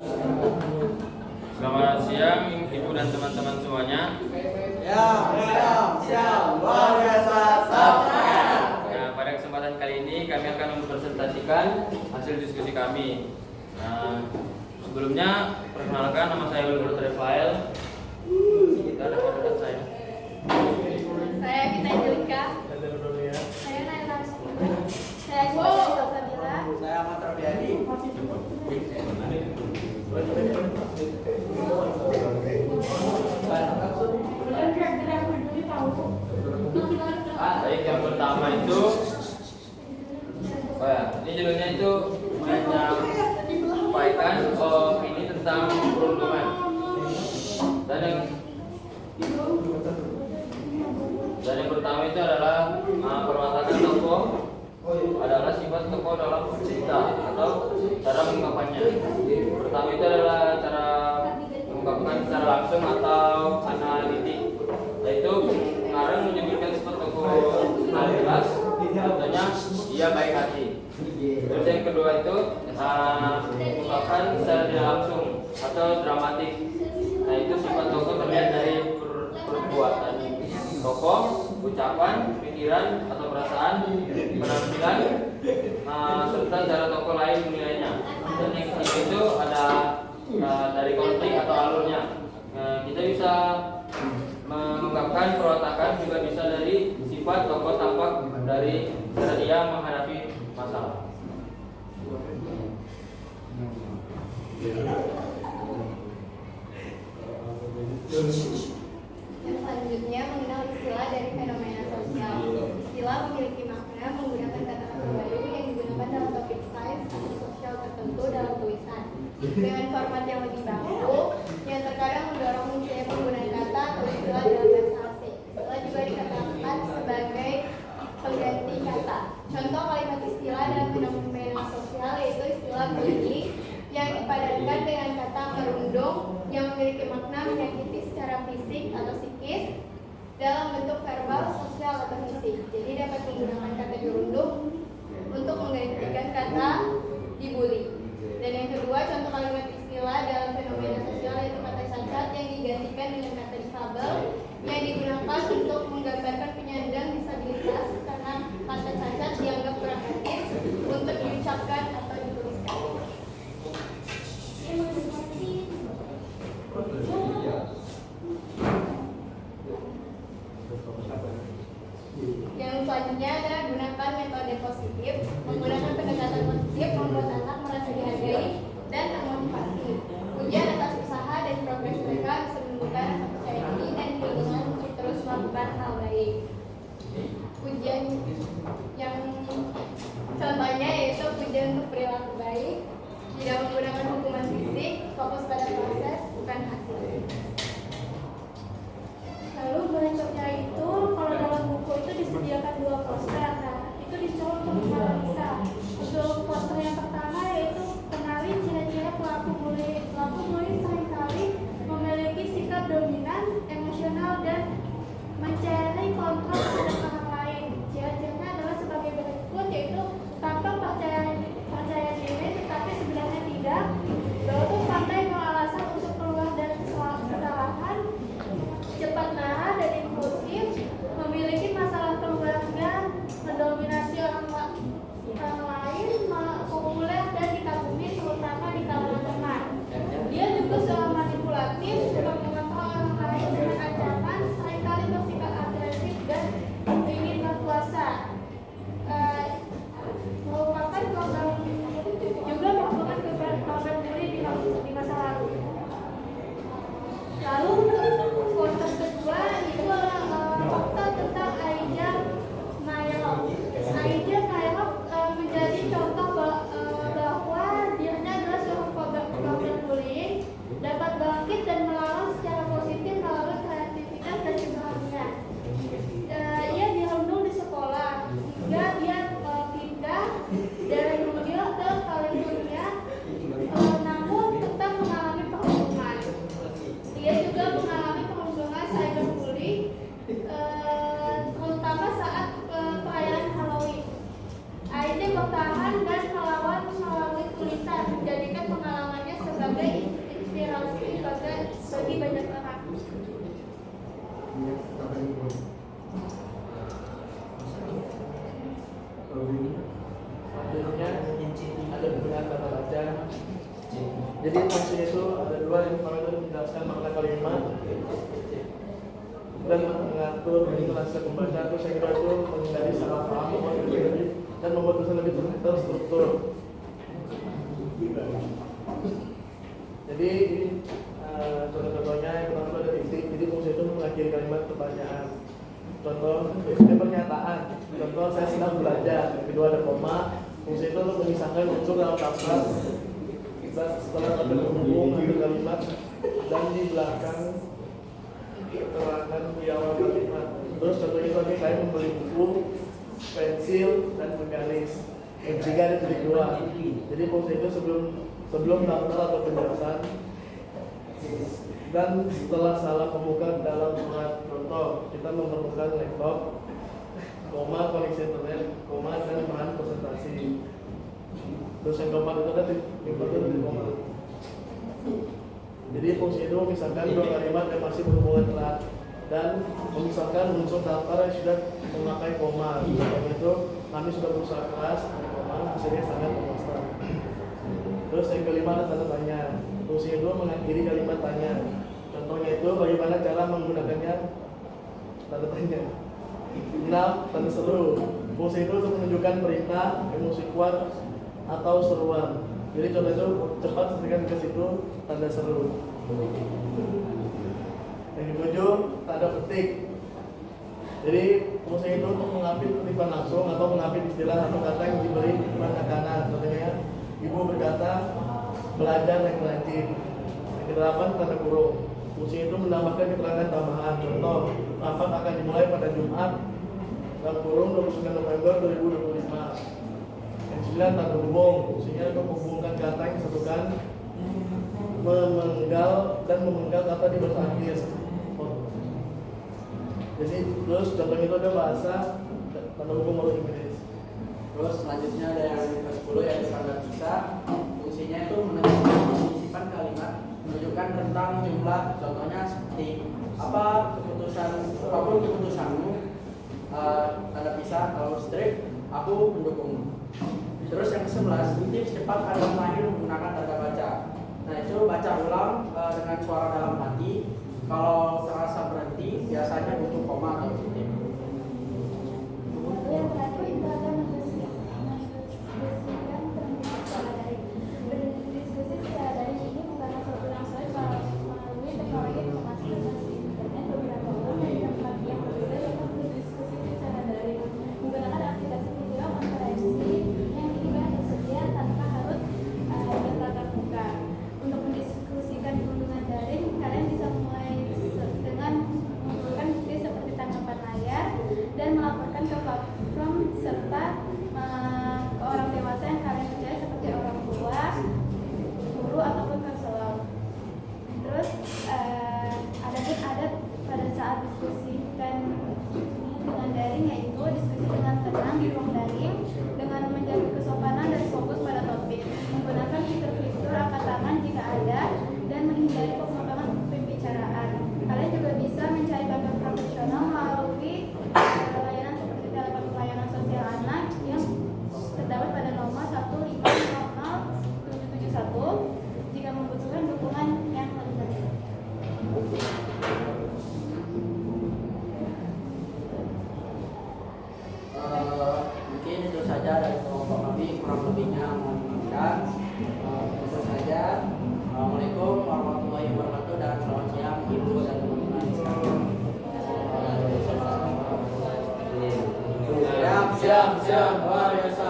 Selamat siang Ibu dan teman-teman semuanya. Ya, siap, luar biasa, semangat. Nah, pada kesempatan kali ini kami akan mempresentasikan hasil diskusi kami. Nah, sebelumnya perkenalkan, nama saya Wilbur Rafael. Kita ada kandidat saya. Saya Vita Angelika. Saya Naila Asmita. Saya Citra Sabila. Saya Ahmad Rafiadi. Baik, yang pertama itu, ini judulnya itu menyampaikan opini tentang perundungan. Dan yang pertama itu adalah perwatakan tokoh adalah sifat tokoh dalam cerita atau cara mengungkapkannya. Pertama itu adalah cara mengungkapkan secara langsung atau analitik, yaitu pengarang menyebutkan sifat tokoh secara jelas, contohnya ia baik hati. Terus yang kedua itu mengungkapkan secara tidak langsung atau dramatik. Nah, itu sifat tokoh terlihat dari perbuatan tokoh, ucapan, pikiran atau perasaan, penampilan, serta cara tokoh lain menilainya. Dan yang ketiga itu ada dari konflik atau alurnya. Kita bisa mengungkapkan perwatakan juga bisa dari sifat tokoh tampak dari cara dia menghadapi masalah. Yang selanjutnya mengenal istilah dari fenomena sosial. Istilah memiliki makna menggunakan kata-kata baru yang digunakan dalam topik sains atau sosial tertentu dalam tulisan. Dengan format yang lebih baku, yang terkadang mendorong munculnya penggunaan kata atau istilah dalam bahasa asing. Istilah juga dikatakan sebagai pengganti kata. Contoh kalimat istilah dalam fenomena sosial yaitu istilah bullying yang dipadankan dengan kata merundung yang memiliki makna menyakiti secara fisik atau psikis dalam bentuk verbal, sosial atau fisik. Jadi dapat menggunakan kata dirundung untuk menggantikan kata dibully. Dan yang kedua, contoh kalimat istilah dalam fenomena sosial yaitu kata cacat yang digantikan dengan kata difabel yang digunakan untuk menggambarkan penyandang disabilitas karena kata cacat dianggap kurang etis untuk diucapkan atau dituliskan. Yang selanjutnya adalah gunakan metode positif. Menggunakan pendekatan positif membuat anak merasa dihargai dan termotivasi. Pujian atas usaha dan progres mereka bisa menumbuhkan rasa percaya bagi banyak orang. Selanjutnya ada penggunaan kata baca. Jadi maksudnya itu ada dua yang pertama itu menjelaskan makna kalimat dan mengatur interaksi pembaca. Terus yang kedua itu menghindari salah paham dan membuat tulisan lebih terstruktur. Jadi ini contoh-contohnya yang pertama ada titik. Jadi fungsi itu mengakhiri kalimat pertanyaan. Contoh ini pernyataan. Contoh saya sedang belajar. Yang kedua ada koma. Fungsi itu untuk memisahkan unsur dalam kata. Dan setelah ada berhubung ada kalimat dan di belakang keterangan di awal kalimat. Terus contohnya lagi saya membeli buku, pensil dan penggaris. Yang ketiga ada titik dua. Jadi fungsi itu sebelum daftar atau penjelasan dan setelah salah pembuka dalam surat. Contoh kita memerlukan laptop, koma koneksi internet, koma dan bahan presentasi. Terus yang keempat itu ada di koma. Jadi fungsi itu memisahkan dua kalimat yang masih berhubungan erat dan memisahkan unsur daftar yang sudah memakai koma. Contohnya itu kami sudah berusaha keras, koma hasilnya sangat memuaskan. Terus yang kelima ada tanda tanya. Fungsi itu mengakhiri kalimat tanya. Contohnya itu bagaimana cara menggunakannya, tanda tanya. 6. Tanda seru. Fungsi itu untuk menunjukkan perintah, emosi kuat atau seruan. Jadi contoh itu cepat selesaikan ke situ, tanda seru. Yang ketujuh, tanda petik. Jadi fungsi itu untuk mengambil kutipan langsung atau mengambil istilah atau kata yang diberi penekanan. Contohnya ibu berkata belajar yang rajin. Yang kedelapan, tanda kurung. Fungsi itu menambahkan keterangan tambahan. Contoh, rapat akan dimulai pada Jumat dalam kurung 29 November 2025. Yang 9, tanda hubung. Fungsinya untuk menghubungkan kata yang disatukan, memenggal dan memenggal kata di bahasa akhir. Jadi terus contohnya itu ada bahasa tanda hubung bahasa Inggris. Terus selanjutnya ada yang ke-10 yang standar kita. Fungsinya itu menentukan sisipan kalimat, menunjukkan tentang jumlah. Contohnya seperti apapun keputusanmu, tanda pisah. Kalau strip, aku mendukung. Terus yang ke-11, tips cepat kalimat lahir menggunakan tanda baca. Nah itu baca ulang dengan suara dalam hati. Kalau terasa berhenti, biasanya butuh koma atau titik. Lalu yang terakhir itu ada mendiskusikan tentang secara daring. Berdiskusi secara daring ini bukanlah suatu yang sulit melalui teknologi informasi dan internet. Beberapa orang yang berbeda dapat berdiskusi secara daring menggunakan aplikasi video konferensi yang kini tersedia tanpa harus bertatap muka. Untuk mendiskusikan dengan daring, kalian bisa mulai dengan mengumpulkan bukti seperti tangkapan layar dan melaporkan ke platform serta ke orang dewasa yang kalian percaya seperti orang tua, guru ataupun konselor. Terus ada pun adat pada saat diskusikan dengan daring, yaitu diskusi dengan tenang di ruang daring dengan menjaga kesopanan dan fokus pada topik, menggunakan fitur-fitur angkat tangan jika ada dan menghindari pemotongan pembicaraan. Kalian juga bisa mencari bantuan profesional melalui layanan seperti telepon pelayanan sosial anak yang terdapat pada nomor 1500771 jika membutuhkan dukungan yang lebih lanjut. Mungkin itu saja dari kelompok kami, kurang lebihnya mohon dimaafkan. Itu saja. Assalamualaikum warahmatullahi wabarakatuh dan selamat siang ibu dan teman-teman sekalian. Siap, luar biasa.